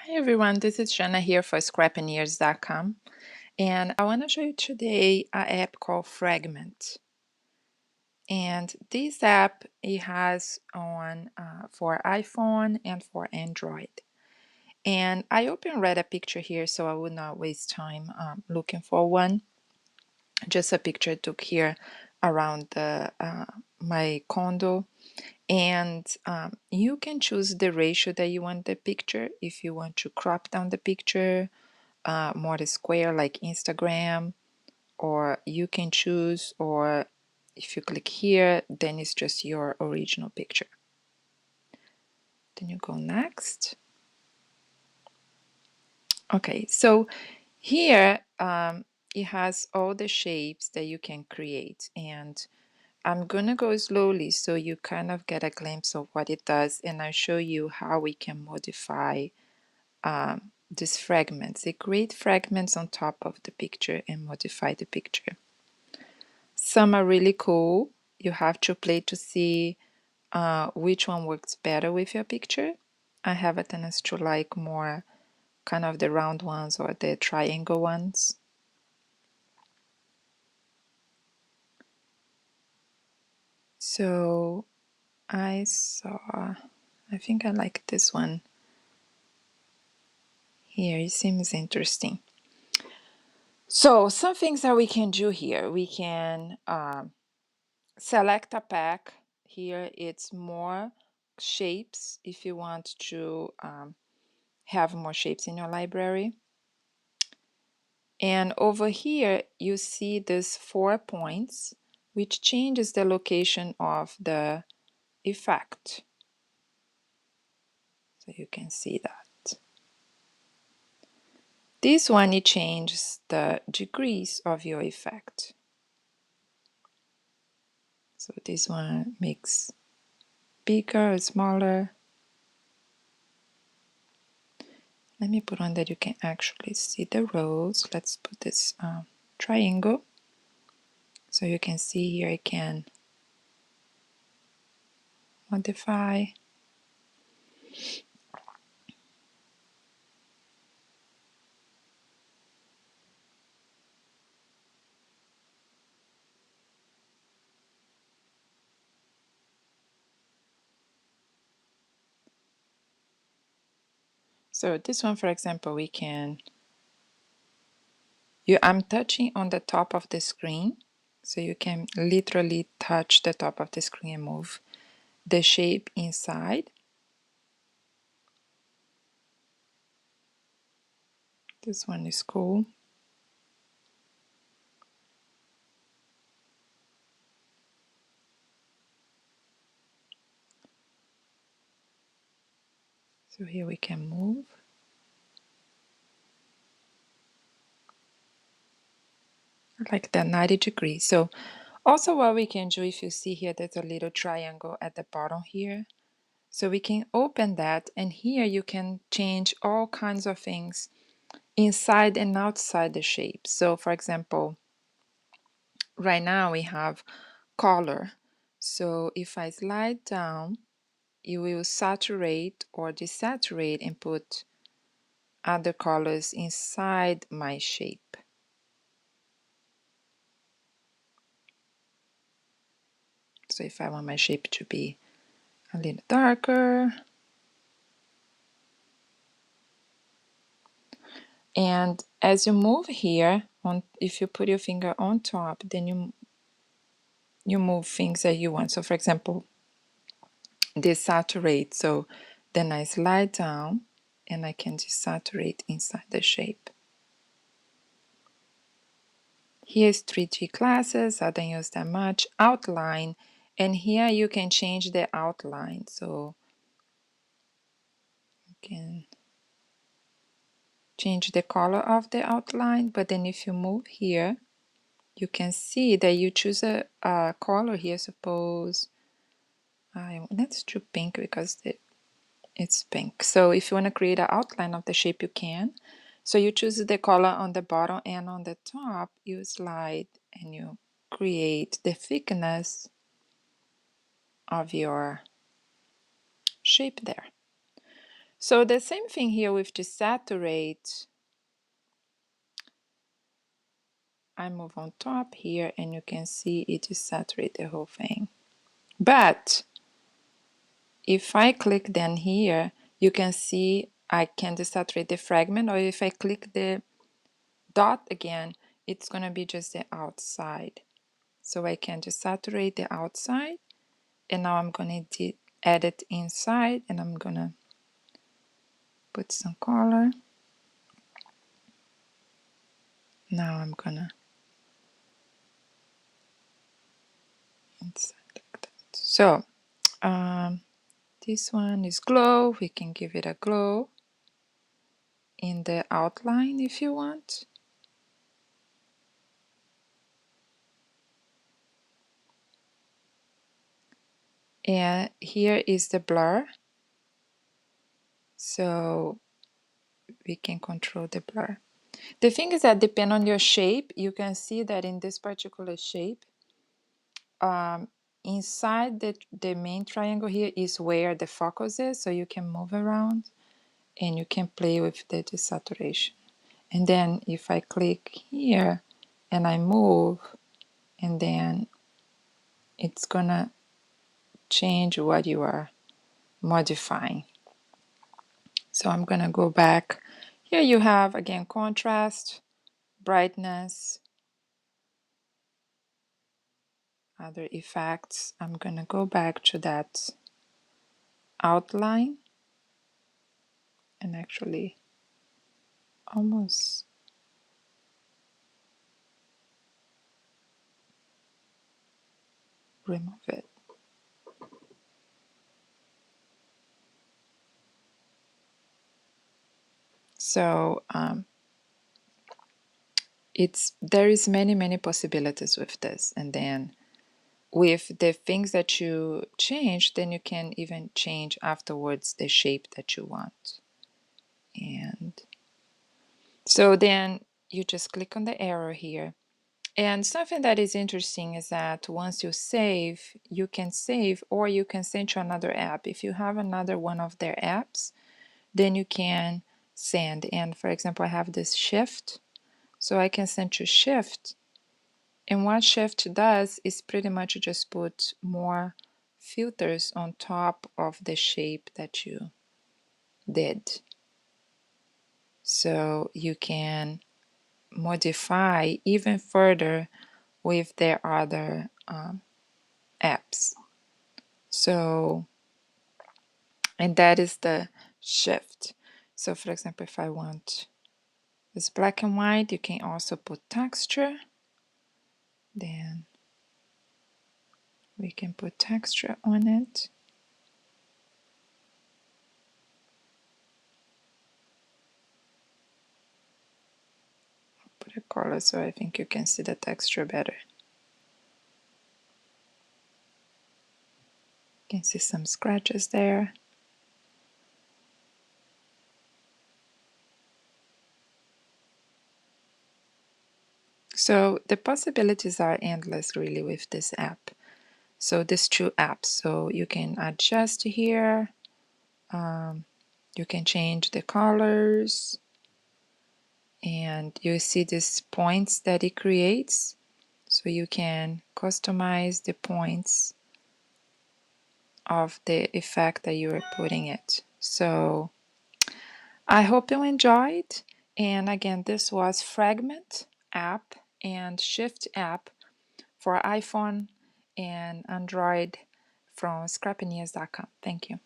Hi everyone, this is Jana here for scrapandyears.com, and I want to show you today an app called Fragment. And this app it has on for iPhone and for Android. And I read a picture here so I would not waste time looking for one. Just a picture I took here around my condo. And you can choose the ratio that you want the picture if you want to crop down the picture more square like Instagram, or you can choose, or if you click here, then it's just your original picture. Then you go next. Okay, so here it has all the shapes that you can create, and I'm gonna go slowly so you kind of get a glimpse of what it does, and I'll show you how we can modify these fragments. They create fragments on top of the picture and modify the picture. Some are really cool. You have to play to see which one works better with your picture. I have a tendency to like more kind of the round ones or the triangle ones. So I think I like this one here. It seems interesting. So some things that we can do here. We can select a pack. Here it's more shapes if you want to have more shapes in your library. And over here, you see these 4 points, which changes the location of the effect. So you can see that. This one, it changes the degrees of your effect. So this one makes bigger or smaller. Let me put on that you can actually see the rows. Let's put this triangle. So you can see here I can modify. So this one, for example, we can I'm touching on the top of the screen, so you can literally touch the top of the screen and move the shape inside. This one is cool. So here we can move. Like that 90 degrees. So also what we can do, if you see here, there's a little triangle at the bottom here. So we can open that, and here you can change all kinds of things inside and outside the shape. So for example, right now we have color. So if I slide down, you will saturate or desaturate and put other colors inside my shape. So if I want my shape to be a little darker, and as you move here, if you put your finger on top, then you move things that you want. So for example, desaturate. So then I slide down and I can desaturate inside the shape. Here's 3D classes. I don't use that much. Outline. And here you can change the outline. So you can change the color of the outline. But then if you move here, you can see that you choose a color here. Suppose let's do pink because it's pink. So if you want to create an outline of the shape, you can. So you choose the color on the bottom, and on the top you slide and you create the thickness of your shape there. So the same thing here with the saturate. I move on top here and you can see it is saturate the whole thing. But if I click then here, you can see I can desaturate the fragment, or if I click the dot again, it's going to be just the outside. So I can desaturate the outside, and now I'm going to add it inside, and I'm going to put some color. Now I'm going to inside like that. So this one is glow. We can give it a glow in the outline if you want. And here is the blur. So we can control the blur. The thing is that depending on your shape, you can see that in this particular shape, inside the main triangle here is where the focus is, so you can move around and you can play with the desaturation. And then if I click here and I move, and then it's gonna change what you are modifying. So I'm gonna go back. Here you have again contrast, brightness, other effects. I'm gonna go back to that outline and actually almost remove it. So there is many possibilities with this, and then with the things that you change, then you can even change afterwards the shape that you want. And so then you just click on the arrow here. And something that is interesting is that once you save, you can save or you can send to another app. If you have another one of their apps, then you can send. And for example, I have this shift, so I can send to shift. And what shift does is pretty much just put more filters on top of the shape that you did. So you can modify even further with their other apps. So, and that is the shift. So for example, if I want this black and white, you can also put texture. Then we can put texture on it. I'll put a color so I think you can see the texture better. You can see some scratches there. So the possibilities are endless really with this app. So these two apps. So you can adjust here. You can change the colors. And you see these points that it creates. So you can customize the points of the effect that you are putting it. So I hope you enjoyed. And again, this was Fragment app and Shift app for iPhone and Android from scrappynews.com. Thank you.